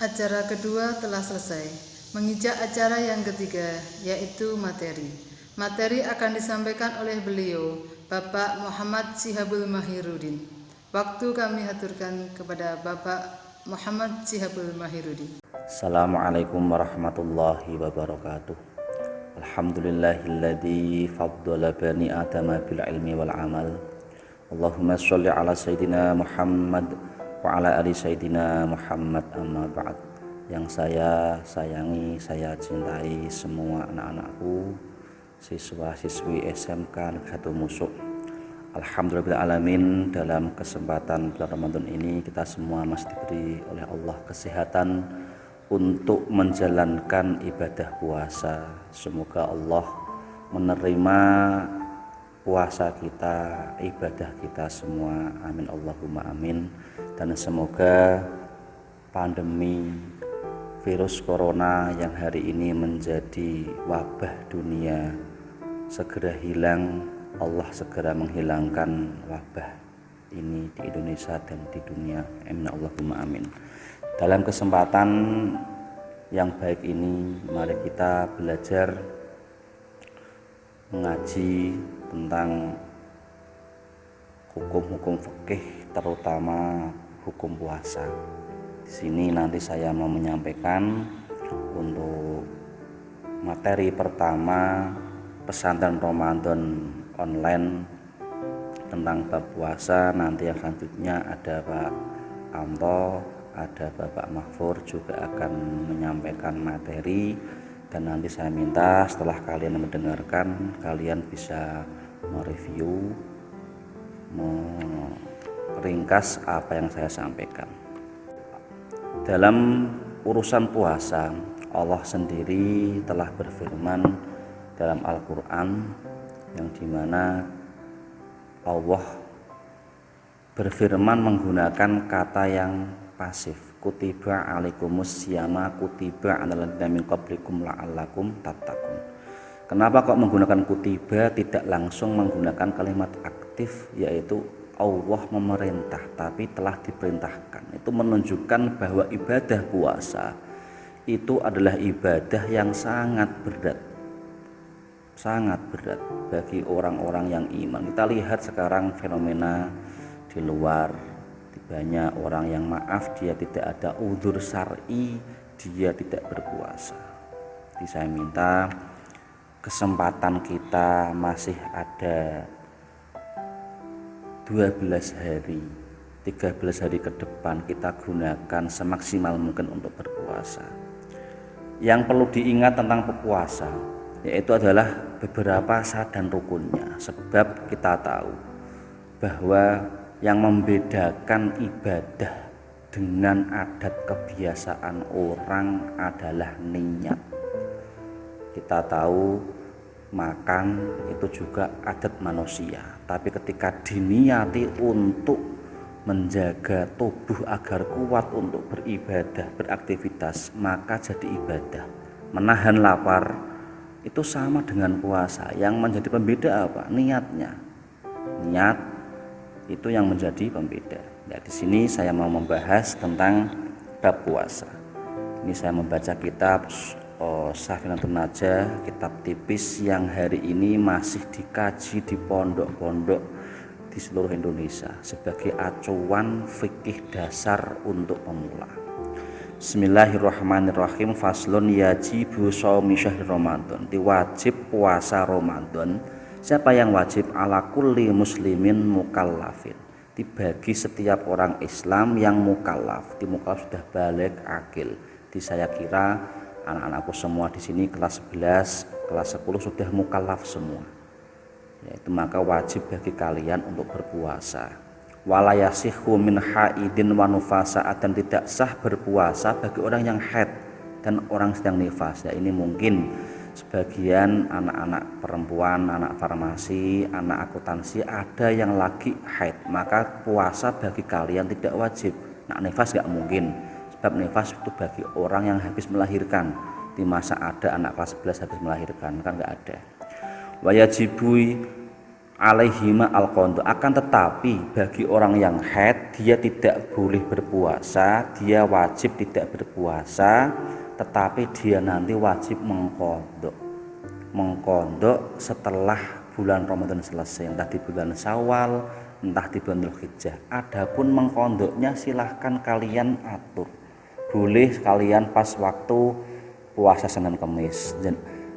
Acara kedua telah selesai. Menginjak acara yang ketiga, yaitu materi. Materi akan disampaikan oleh beliau, Bapak Muhammad Sihabul Mahirudin. Waktu kami haturkan kepada Bapak Muhammad Sihabul Mahirudin. Assalamualaikum warahmatullahi wabarakatuh. Alhamdulillahilladzi faddala bani adama bil ilmi wal amal. Allahumma sholli ala sayyidina Muhammad wa ala ali sayyidina Muhammad, amma ba'd. Yang saya sayangi, saya cintai semua anak-anakku, siswa-siswi SMK Negeri 1 Musuk. Alhamdulillahirrahmanirrahim, dalam kesempatan bulan Ramadan ini kita semua masih diberi oleh Allah kesehatan untuk menjalankan ibadah puasa. Semoga Allah menerima puasa kita, ibadah kita semua, amin Allahumma amin. Dan semoga pandemi virus corona yang hari ini menjadi wabah dunia segera hilang. Allah segera menghilangkan wabah ini di Indonesia dan di dunia, amin Allahumma amin. Dalam kesempatan yang baik ini, mari kita belajar mengaji tentang hukum-hukum fikih, terutama hukum puasa. Di sini nanti saya mau menyampaikan untuk materi pertama pesantren Ramadan online tentang bab puasa. Nanti yang selanjutnya ada Pak Anto, ada Bapak Mahfur juga akan menyampaikan materi, dan nanti saya minta setelah kalian mendengarkan, kalian bisa mereview, meringkas apa yang saya sampaikan. Dalam urusan puasa, Allah sendiri telah berfirman dalam Al-Quran, yang dimana Allah berfirman menggunakan kata yang pasif, kutiba alaikumus syiyama kutiba alal ladzina min qablikum la'allakum tattaqun. Kenapa kok menggunakan kutiba, tidak langsung menggunakan kalimat aktif, yaitu Allah memerintah tapi telah diperintahkan. Itu menunjukkan bahwa ibadah puasa itu adalah ibadah yang sangat berat bagi orang-orang yang iman. Kita lihat sekarang fenomena di luar, banyak orang yang maaf dia tidak ada udzur syar'i, dia tidak berpuasa. Jadi saya minta kesempatan kita masih ada 12 hari, 13 hari ke depan, kita gunakan semaksimal mungkin untuk berpuasa. Yang perlu diingat tentang berpuasa yaitu adalah beberapa syarat dan rukunnya, sebab kita tahu bahwa yang membedakan ibadah dengan adat kebiasaan orang adalah niat. Kita tahu makan itu juga adat manusia, tapi ketika diniati untuk menjaga tubuh agar kuat untuk beribadah, beraktivitas, maka jadi ibadah. Menahan lapar itu sama dengan puasa. Yang menjadi pembeda apa? Niatnya. Niat itu yang menjadi pembeda. Ya, di sini saya mau membahas tentang bab puasa. Ini saya membaca kitab Safinatun Najah, kitab tipis yang hari ini masih dikaji di pondok-pondok di seluruh Indonesia sebagai acuan fikih dasar untuk pemula. Bismillahirrahmanirrahim. Faslun yajibu shaumi syahri Ramadan. Diwajib puasa Ramadan. Siapa yang wajib? Ala kulli muslimin mukallafin. Dibagi setiap orang Islam yang mukallaf. Di mukallaf sudah balik akil. Di saya kira anak-anakku semua di sini kelas 11, kelas 10 sudah mukallaf semua. Yaitu maka wajib bagi kalian untuk berpuasa. Wala yasihhu min haidin wa nufasaat, dan tidak sah berpuasa bagi orang yang haid dan orang sedang nifas. Ya, ini mungkin sebagian anak-anak perempuan, anak farmasi, anak akuntansi ada yang lagi haid, maka puasa bagi kalian tidak wajib. Nah, nifas gak mungkin, sebab nifas itu bagi orang yang habis melahirkan. Di masa ada anak kelas 11 habis melahirkan, kan gak ada. Wajibu alaihima al-qadha, akan tetapi bagi orang yang haid dia tidak boleh berpuasa, dia wajib tidak berpuasa, tetapi dia nanti wajib mengqadha setelah bulan Ramadan selesai, entah di bulan Syawal, entah di bulan Dzulhijjah. Adapun mengqadhanya silahkan kalian atur, boleh kalian pas waktu puasa Senin Kemis,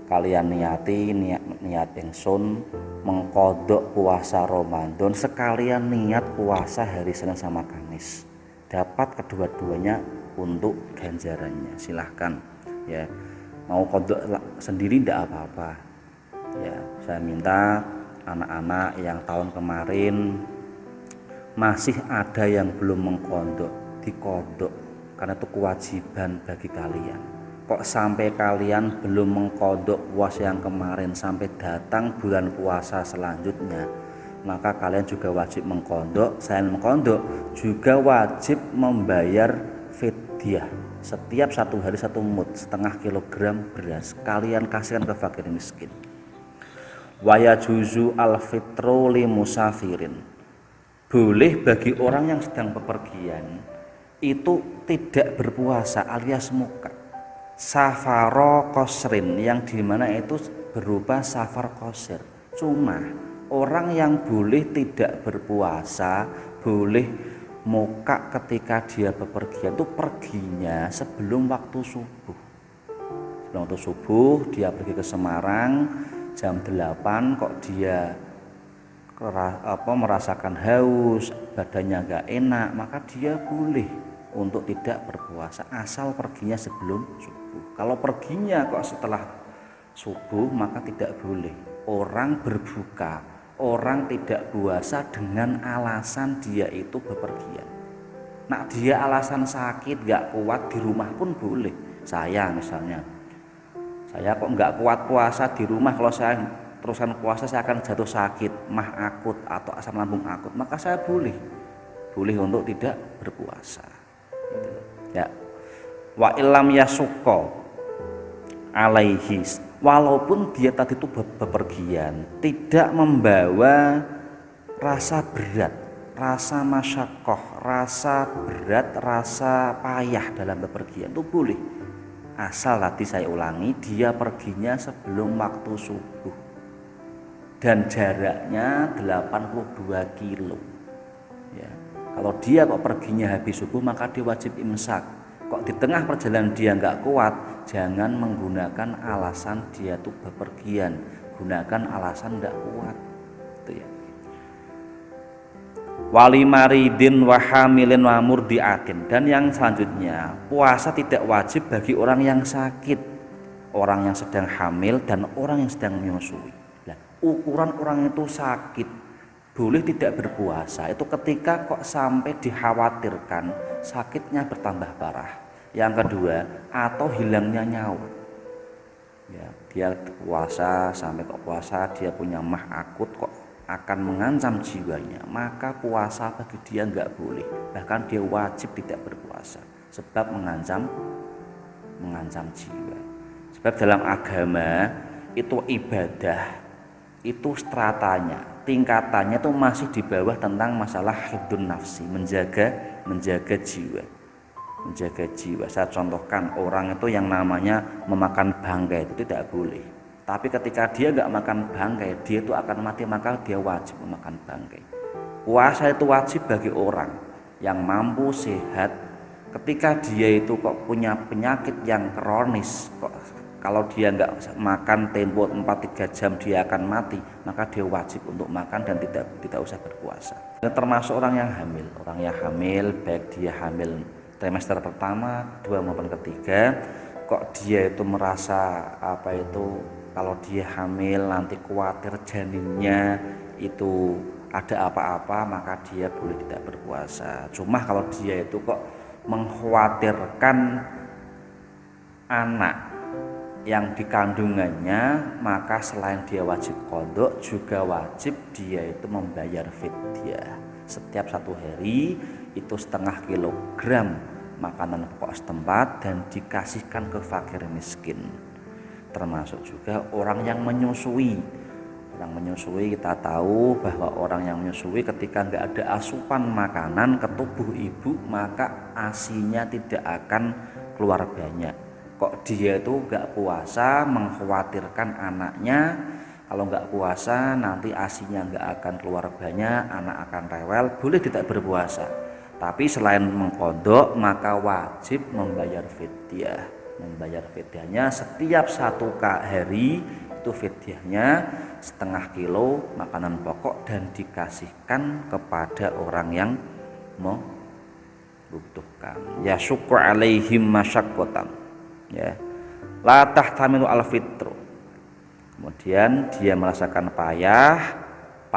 kalian niat ingsun mengqadha puasa Ramadan sekalian niat puasa hari Senin sama Kamis, dapat kedua-duanya untuk ganjarannya, silahkan ya. Mau qadha sendiri tidak apa-apa ya. Saya minta anak-anak yang tahun kemarin masih ada yang belum mengqadha, diqadha, karena itu kewajiban bagi kalian. Kok sampai kalian belum mengqadha puasa yang kemarin sampai datang bulan puasa selanjutnya, maka kalian juga wajib mengqadha. Selain mengqadha juga wajib membayar fidyah. Setiap 1 hari 1 mud, setengah kilogram beras kalian kasihkan ke fakir miskin. Wa yajuzu al-fitru li musafirin, boleh bagi orang yang sedang bepergian itu tidak berpuasa alias muka. Safaro qasrin, yang dimana itu berupa safar qasir. Cuma orang yang boleh tidak berpuasa, boleh muka ketika dia bepergian itu perginya sebelum waktu subuh. Sebelum waktu subuh dia pergi ke Semarang jam 8, kok dia merasakan haus, badannya gak enak, maka dia boleh untuk tidak berpuasa asal perginya sebelum subuh. Kalau perginya kok setelah subuh maka tidak boleh. Orang berbuka, orang tidak puasa dengan alasan dia itu bepergian. Nah, dia alasan sakit gak kuat di rumah pun boleh. Saya misalnya, saya kok gak kuat puasa di rumah, kalau saya teruskan puasa saya akan jatuh sakit, mah akut atau asam lambung akut, maka saya boleh untuk tidak berpuasa. Ya, wa illam yasukko alaihi, walaupun dia tadi itu bepergian tidak membawa rasa berat, rasa masyakoh, rasa berat, rasa payah dalam bepergian, itu boleh, asal tadi saya ulangi dia perginya sebelum waktu subuh dan jaraknya 82 kilo ya. Kalau dia kok perginya habis subuh maka dia wajib imsak. Kok di tengah perjalanan dia nggak kuat, jangan menggunakan alasan dia tuh bepergian, gunakan alasan nggak kuat itu ya. Wali maridin wahamilin wa murdiatin, dan yang selanjutnya puasa tidak wajib bagi orang yang sakit, orang yang sedang hamil dan orang yang sedang menyusui. Nah, ukuran orang itu sakit boleh tidak berpuasa itu ketika kok sampai dikhawatirkan sakitnya bertambah parah. Yang kedua, atau hilangnya nyawa. Ya, dia puasa sampai kok puasa dia punya mah akut kok akan mengancam jiwanya, maka puasa bagi dia nggak boleh. Bahkan dia wajib tidak berpuasa sebab mengancam jiwa. Sebab dalam agama itu ibadah itu stratanya, tingkatannya itu masih di bawah tentang masalah hifdun nafsi, menjaga jiwa. Saya contohkan orang itu yang namanya memakan bangkai itu tidak boleh. Tapi ketika dia nggak makan bangkai, dia itu akan mati, maka dia wajib memakan bangkai. Puasa itu wajib bagi orang yang mampu sehat. Ketika dia itu kok punya penyakit yang kronis, kok kalau dia nggak makan tempo 4-3 jam dia akan mati, maka dia wajib untuk makan dan tidak usah berpuasa. Dan termasuk orang yang hamil, baik dia hamil trimester pertama, kedua maupun ketiga, kok dia itu merasa kalau dia hamil nanti khawatir janinnya itu ada apa-apa, maka dia boleh tidak berpuasa. Cuma kalau dia itu kok mengkhawatirkan anak yang dikandungannya, maka selain dia wajib qadha juga wajib dia itu membayar fidyah. Setiap 1 hari itu setengah kilogram makanan pokok setempat dan dikasihkan ke fakir miskin. Termasuk juga orang yang menyusui. Orang menyusui kita tahu bahwa orang yang menyusui ketika nggak ada asupan makanan ke tubuh ibu maka asinya tidak akan keluar banyak. Kok dia itu nggak puasa mengkhawatirkan anaknya, kalau nggak puasa nanti asinya nggak akan keluar banyak, anak akan rewel, boleh tidak berpuasa. Tapi selain mengkodok maka wajib membayar fidyah. Membayar fidyahnya setiap 1 hari itu fidyahnya setengah kilo makanan pokok dan dikasihkan kepada orang yang membutuhkan. Ya syukur alaihim masyaqqatan. Ya. La tahtamilu al-fitru. Kemudian dia merasakan payah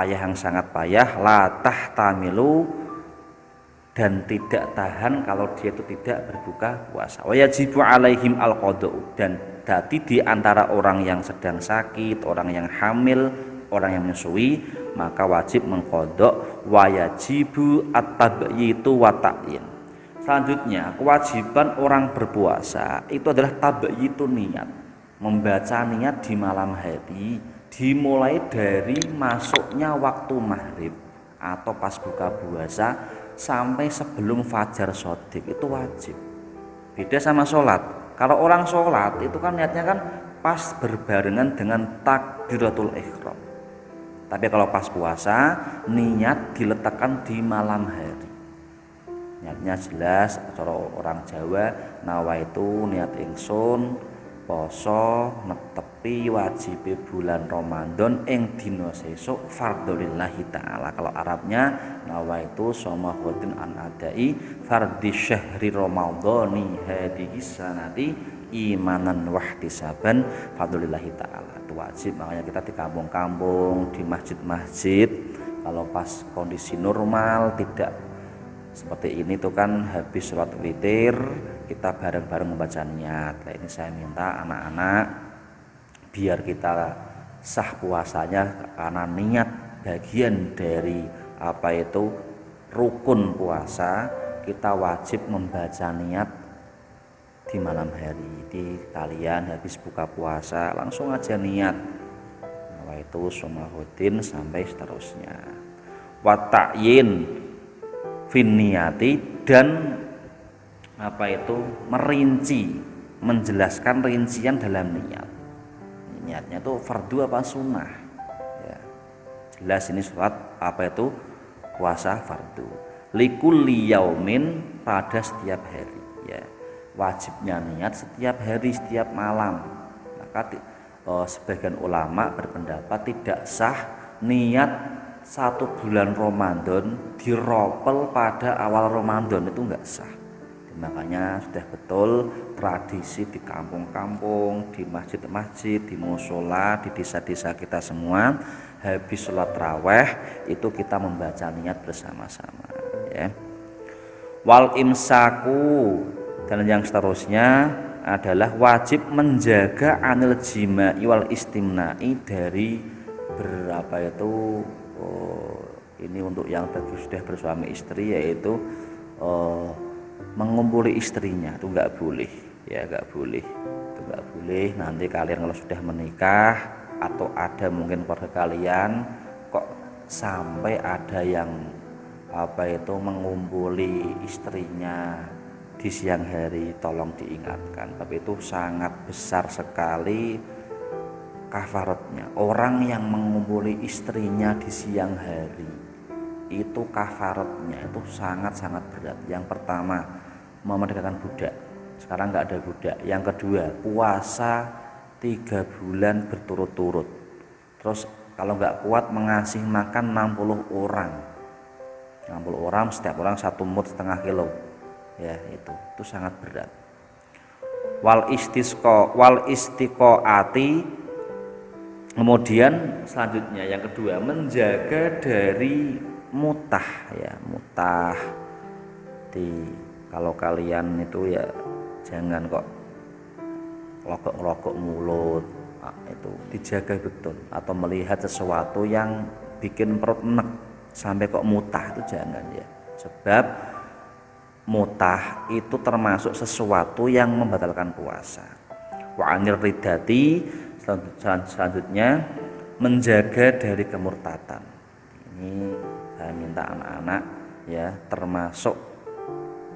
yang sangat payah, la tahtamilu, dan tidak tahan kalau dia itu tidak berbuka puasa. Wa yajibu alaihim al-qada'u, dan dadi di antara orang yang sedang sakit, orang yang hamil, orang yang menyusui, maka wajib mengqada'. Wa yajibu at-tabyitu wa ta'yin. Selanjutnya, kewajiban orang berpuasa itu adalah tabyitu niat, membaca niat di malam hari dimulai dari masuknya waktu maghrib atau pas buka puasa sampai sebelum fajar shodiq, itu wajib. Beda sama sholat. Kalau orang sholat itu kan niatnya kan pas berbarengan dengan takbiratul ihram. Tapi kalau pas puasa niat diletakkan di malam hari. Niatnya jelas, cara orang Jawa nawaitu niat ingsun poso netepi wajib bulan Ramadan ing dina sesuk fardholillahi taala. Kalau Arabnya nawaitu soma khodin an adai fardhi syahri ramadhani hadhihi sanati imanan wahtisaban fardholillahi taala. Itu wajib, makanya kita di kampung-kampung, di masjid-masjid kalau pas kondisi normal tidak seperti ini tuh kan habis sholat witir kita bareng-bareng membaca niat. Nah, ini saya minta anak-anak biar kita sah puasanya karena niat bagian dari rukun puasa, kita wajib membaca niat di malam hari. Di kalian habis buka puasa langsung aja niat itu sumahuddin sampai seterusnya. Wa ta'yin finniyati, dan merinci, menjelaskan rincian dalam niat. Niatnya itu fardu apa sunnah ya. Jelas ini surat puasa fardu. Likulli yaumin, pada setiap hari ya. Wajibnya niat setiap hari, setiap malam. Maka sebagian ulama berpendapat tidak sah niat 1 bulan Ramadan diropel pada awal Ramadan, itu enggak sah. Makanya sudah betul tradisi di kampung-kampung, di masjid-masjid, di mushola, di desa-desa kita semua habis sholat raweh itu kita membaca niat bersama-sama ya. Wal imsaku, dan yang seterusnya adalah wajib menjaga anil jima'i wal istimna'i, dari ini untuk yang sudah bersuami istri, yaitu mengumpuli istrinya itu nggak boleh ya, nggak boleh, itu nggak boleh. Nanti kalian kalau sudah menikah atau ada mungkin keluarga kalian kok sampai ada yang mengumpuli istrinya di siang hari, tolong diingatkan, tapi itu sangat besar sekali kafaratnya. Orang yang mengumpuli istrinya di siang hari itu kafaratnya itu sangat-sangat berat. Yang pertama, memerdekakan budak, sekarang nggak ada budak. Yang kedua, puasa 3 bulan berturut-turut. Terus kalau nggak kuat mengasih makan 60 orang, setiap orang 1,5 mud ya, itu sangat berat. Wal istiqoati. Kemudian selanjutnya yang kedua, menjaga dari mutah ya. Mutah kalau kalian itu ya jangan kok ngerokok mulut, itu dijaga betul. Atau melihat sesuatu yang bikin perut enek sampai kok mutah, itu jangan ya. Sebab mutah itu termasuk sesuatu yang membatalkan puasa. Wa anir ridati, selanjutnya menjaga dari kemurtatan. Ini saya minta anak-anak ya, termasuk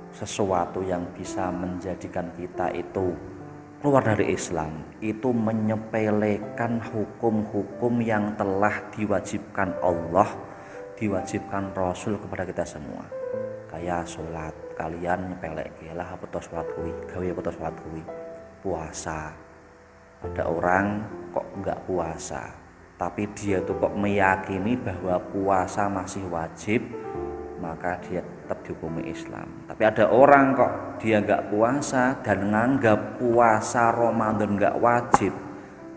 sesuatu yang bisa menjadikan kita itu keluar dari Islam, itu menyepelekan hukum-hukum yang telah diwajibkan Allah, diwajibkan Rasul kepada kita semua. Kayak sholat, kalian nyepelek lah apa sholat kuwi, gawe apa sholat kuwi. Puasa, ada orang kok enggak puasa, tapi dia tuh kok meyakini bahwa puasa masih wajib, maka dia tetap dihukumi Islam. Tapi ada orang kok dia enggak puasa dan menganggap puasa Ramadan enggak wajib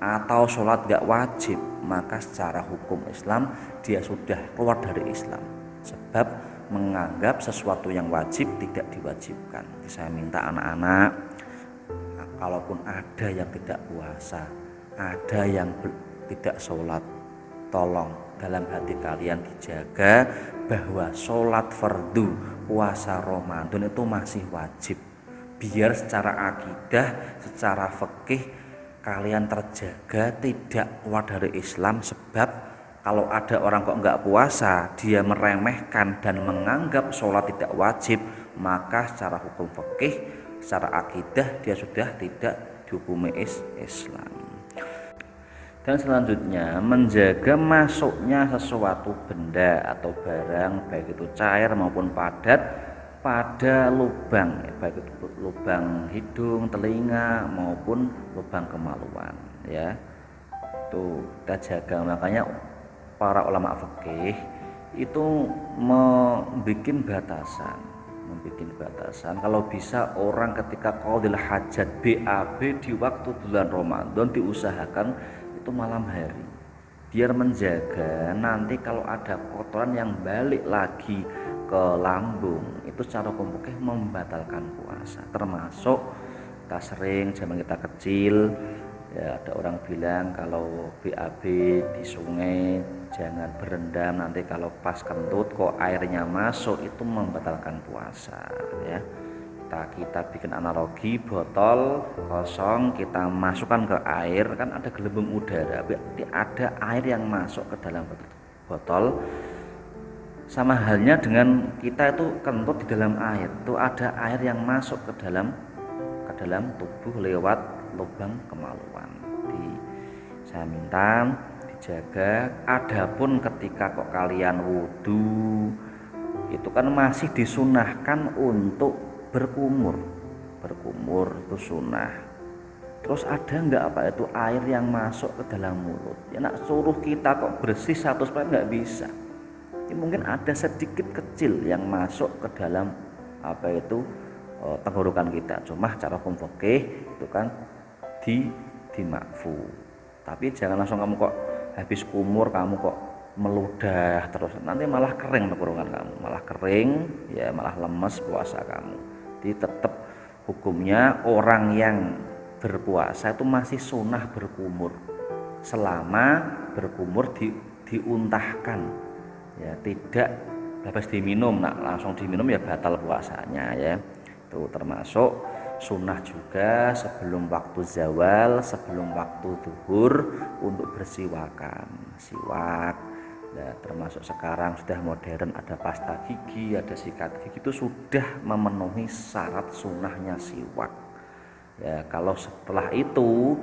atau sholat enggak wajib, maka secara hukum Islam dia sudah keluar dari Islam, sebab menganggap sesuatu yang wajib tidak diwajibkan. Jadi saya minta anak-anak, kalaupun ada yang tidak puasa, ada yang tidak sholat, tolong dalam hati kalian dijaga bahwa sholat fardu, puasa Ramadan itu masih wajib. Biar secara akidah, secara fikih kalian terjaga, tidak keluar dari Islam. Sebab kalau ada orang kok enggak puasa, dia meremehkan dan menganggap sholat tidak wajib, maka secara hukum fikih, secara akidah dia sudah tidak dihukumi Islam. Dan selanjutnya, menjaga masuknya sesuatu benda atau barang, baik itu cair maupun padat, pada lubang, baik itu lubang hidung, telinga maupun lubang kemaluan, ya. Itu kita jaga. Makanya para ulama fikih itu membuat batasan, kalau bisa orang ketika qaudil hajat BAB di waktu bulan Ramadan diusahakan itu malam hari, biar menjaga nanti kalau ada kotoran yang balik lagi ke lambung, itu secara hukum membatalkan puasa. Termasuk kita sering zaman kita kecil ya, ada orang bilang kalau BAB di sungai jangan berendam, nanti kalau pas kentut kok airnya masuk itu membatalkan puasa ya. Kita bikin analogi, botol kosong kita masukkan ke air, kan ada gelembung udara, berarti ada air yang masuk ke dalam botol. Sama halnya dengan kita itu kentut di dalam air, itu ada air yang masuk ke dalam tubuh lewat lubang kemaluan. Jadi saya minta dijaga. Adapun ketika kok kalian wudu, itu kan masih disunahkan untuk berkumur itu sunnah. Terus ada enggak apa itu air yang masuk ke dalam mulut? Ya nak suruh kita kok bersih 100% enggak bisa. Ya, mungkin ada sedikit kecil yang masuk ke dalam tenggorokan kita. Cuma cara hukum fikih itu kan dimakfu. Tapi jangan langsung kamu kok habis kumur kamu kok meludah terus, nanti malah kering tenggorokan kamu, malah kering ya, malah lemes puasa kamu. Jadi tetap hukumnya orang yang berpuasa itu masih sunnah berkumur selama berkumur diuntahkan ya, tidak bebas diminum. Nah langsung diminum ya batal puasanya ya. Itu termasuk sunnah juga sebelum waktu zawal, sebelum waktu zuhur untuk bersiwakan, siwak. Nah, termasuk sekarang sudah modern, ada pasta gigi, ada sikat gigi, itu sudah memenuhi syarat sunnahnya siwak. Ya, kalau setelah itu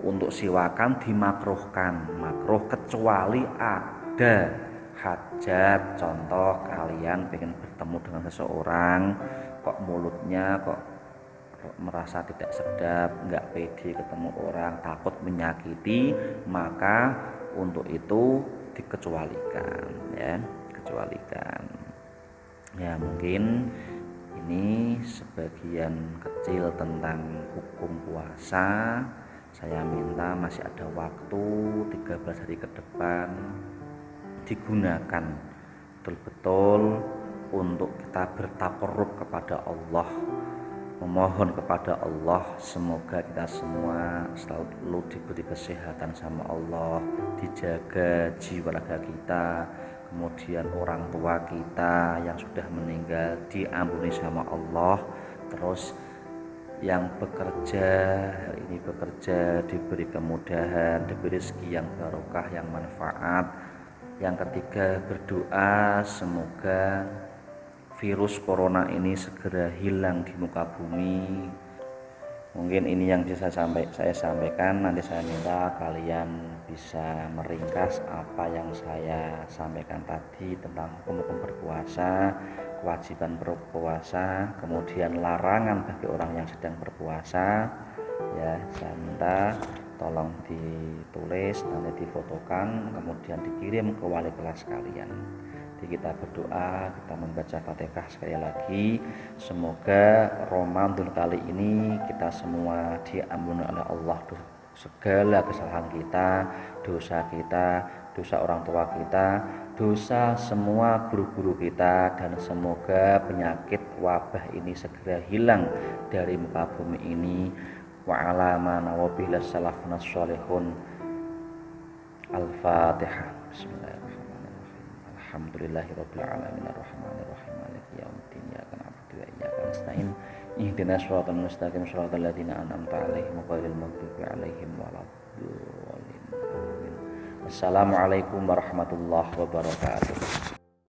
untuk siwakan dimakruhkan, makruh kecuali ada hajat. Contoh kalian pengen bertemu dengan seseorang, kok mulutnya kok merasa tidak sedap, nggak pede ketemu orang, takut menyakiti, maka untuk itu dikecualikan ya, ya. Mungkin ini sebagian kecil tentang hukum puasa. Saya minta masih ada waktu 13 hari ke depan, digunakan betul-betul untuk kita bertakarrub kepada Allah, memohon kepada Allah semoga kita semua selalu diberi kesehatan sama Allah, dijaga jiwa raga kita, kemudian orang tua kita yang sudah meninggal diampuni sama Allah, terus yang bekerja hari ini bekerja diberi kemudahan, diberi rezeki yang barokah, yang manfaat. Yang ketiga, berdoa semoga virus corona ini segera hilang di muka bumi. Mungkin ini yang bisa saya sampaikan. Nanti saya minta kalian bisa meringkas apa yang saya sampaikan tadi tentang hukum berpuasa, kewajiban berpuasa, kemudian larangan bagi orang yang sedang berpuasa. Ya, saya minta tolong ditulis, nanti difotokan, kemudian dikirim ke wali kelas kalian. Jadi kita berdoa, kita membaca Fatihah sekali lagi. Semoga Ramadan kali ini kita semua diampuni oleh Allah segala kesalahan kita, dosa orang tua kita, dosa semua guru-guru kita, dan semoga penyakit wabah ini segera hilang dari muka bumi ini. Wa ala ma nawabihi salafun sholihun. Al-Fatihah. Bismillahirrahmanirrahim. Alhamdulillahirabbil alamin arrahmanirrahim maliki yaumiddin iyyaka na'budu wa iyyaka nasta'in ihdinas siratal mustaqim siratal ladzina an'amta 'alaihim ghairil maghdubi 'alaihim waladdallin. Assalamualaikum warahmatullahi wabarakatuh.